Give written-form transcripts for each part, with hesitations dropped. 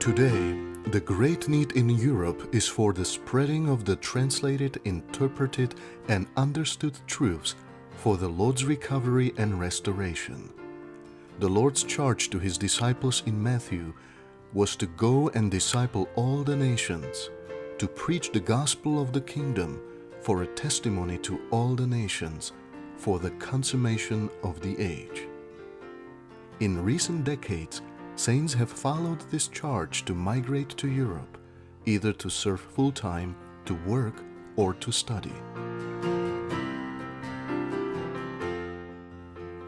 Today, the great need in Europe is for the spreading of the translated, interpreted, and understood truths for the Lord's recovery and restoration. The Lord's charge to His disciples in Matthew was to go and disciple all the nations, to preach the gospel of the kingdom for a testimony to all the nations, for the consummation of the age. In recent decades, saints have followed this charge to migrate to Europe, either to serve full-time, to work, or to study.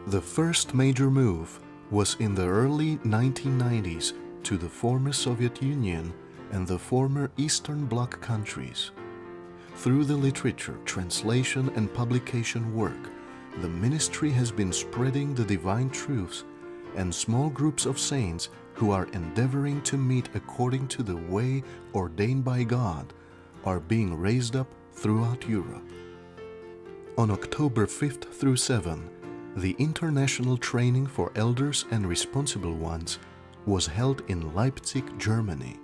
The first major move was in the early 1990s to the former Soviet Union and the former Eastern Bloc countries. Through the literature, translation, and publication work, the ministry has been spreading the divine truths, and small groups of saints who are endeavoring to meet according to the way ordained by God are being raised up throughout Europe. On October 5th through 7th, the International Training for Elders and Responsible Ones was held in Leipzig, Germany.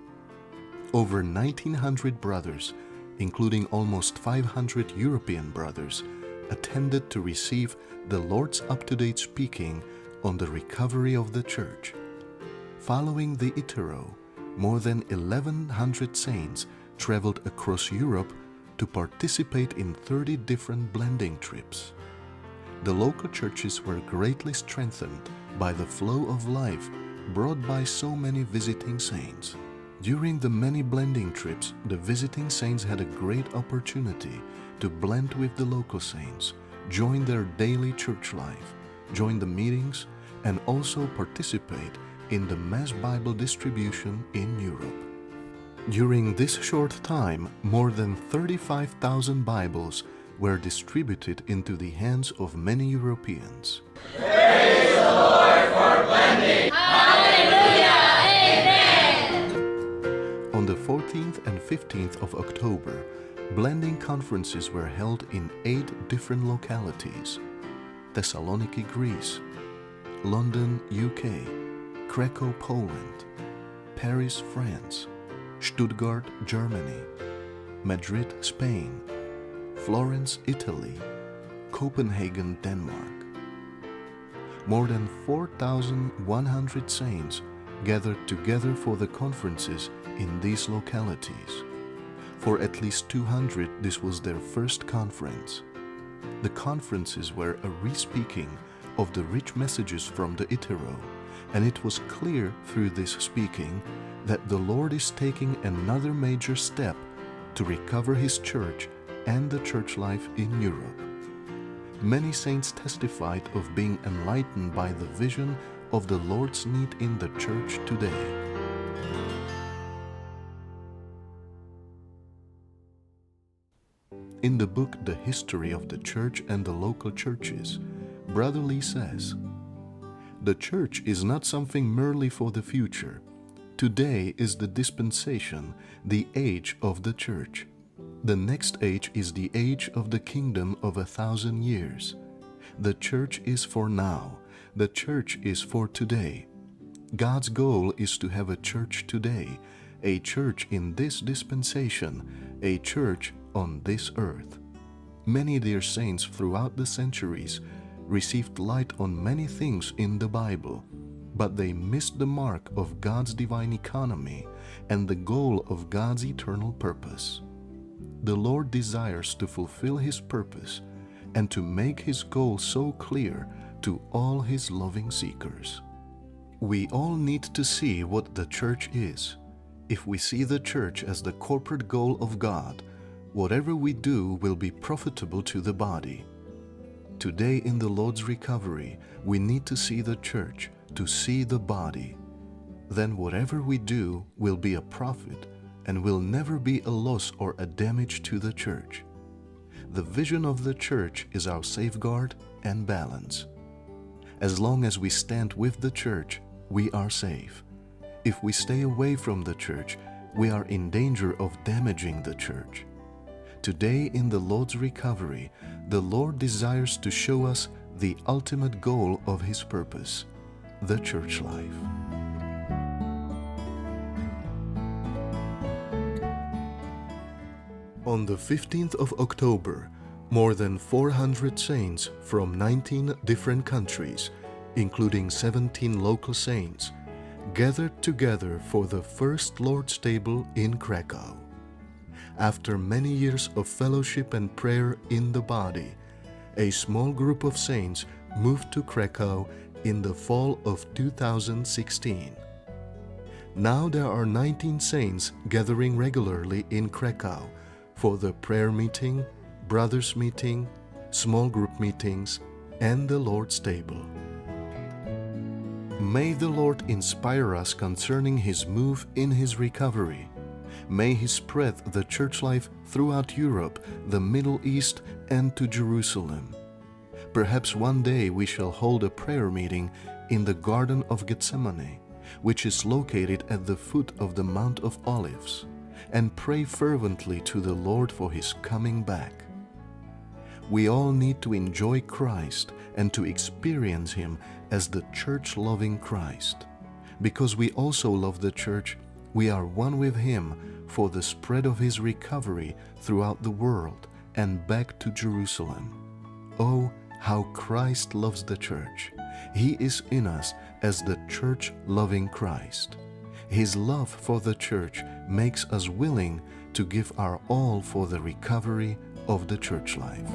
Over 1,900 brothers, including almost 500 European brothers, attended to receive the Lord's up-to-date speaking on the recovery of the Church. Following the Itero, more than 1,100 saints traveled across Europe to participate in 30 different blending trips. The local churches were greatly strengthened by the flow of life brought by so many visiting saints. During the many blending trips, the visiting saints had a great opportunity to blend with the local saints, join their daily church life, join the meetings, and also participate in the mass Bible distribution in Europe. During this short time, more than 35,000 Bibles were distributed into the hands of many Europeans. Praise the Lord for blending! Hallelujah! Amen! On the 14th and 15th of October, blending conferences were held in 8 different localities: Thessaloniki, Greece; London, UK; Krakow, Poland; Paris, France; Stuttgart, Germany; Madrid, Spain; Florence, Italy; Copenhagen, Denmark. More than 4,100 saints gathered together for the conferences in these localities. For at least 200, this was their first conference. The conferences were a re-speaking of the rich messages from the Itero, and it was clear through this speaking that the Lord is taking another major step to recover His church and the church life in Europe. Many saints testified of being enlightened by the vision of the Lord's need in the church today. In the book The History of the Church and the Local Churches, Brother Lee says, "The church is not something merely for the future. Today is the dispensation, the age of the church. The next age is the age of the kingdom of 1,000 years. The church is for now. The church is for today. God's goal is to have a church today, a church in this dispensation, a church on this earth." Many dear saints throughout the centuries received light on many things in the Bible, but they missed the mark of God's divine economy and the goal of God's eternal purpose. The Lord desires to fulfill His purpose and to make His goal so clear to all His loving seekers. We all need to see what the church is. If we see the church as the corporate goal of God, whatever we do will be profitable to the body. Today in the Lord's recovery, we need to see the church, to see the body. Then whatever we do will be a profit and will never be a loss or a damage to the church. The vision of the church is our safeguard and balance. As long as we stand with the church, we are safe. If we stay away from the church, we are in danger of damaging the church. Today in the Lord's recovery, the Lord desires to show us the ultimate goal of His purpose, the church life. On the 15th of October, more than 400 saints from 19 different countries, including 17 local saints, gathered together for the first Lord's Table in Krakow. After many years of fellowship and prayer in the body, a small group of saints moved to Krakow in the fall of 2016. Now there are 19 saints gathering regularly in Krakow for the prayer meeting, brothers meeting, small group meetings, and the Lord's Table. May the Lord inspire us concerning His move in His recovery. May He spread the church life throughout Europe, the Middle East, and to Jerusalem. Perhaps one day we shall hold a prayer meeting in the Garden of Gethsemane, which is located at the foot of the Mount of Olives, and pray fervently to the Lord for His coming back. We all need to enjoy Christ and to experience Him as the church-loving Christ. Because we also love the church, we are one with Him for the spread of His recovery throughout the world and back to Jerusalem. Oh, how Christ loves the church! He is in us as the church-loving Christ. His love for the church makes us willing to give our all for the recovery of the church life.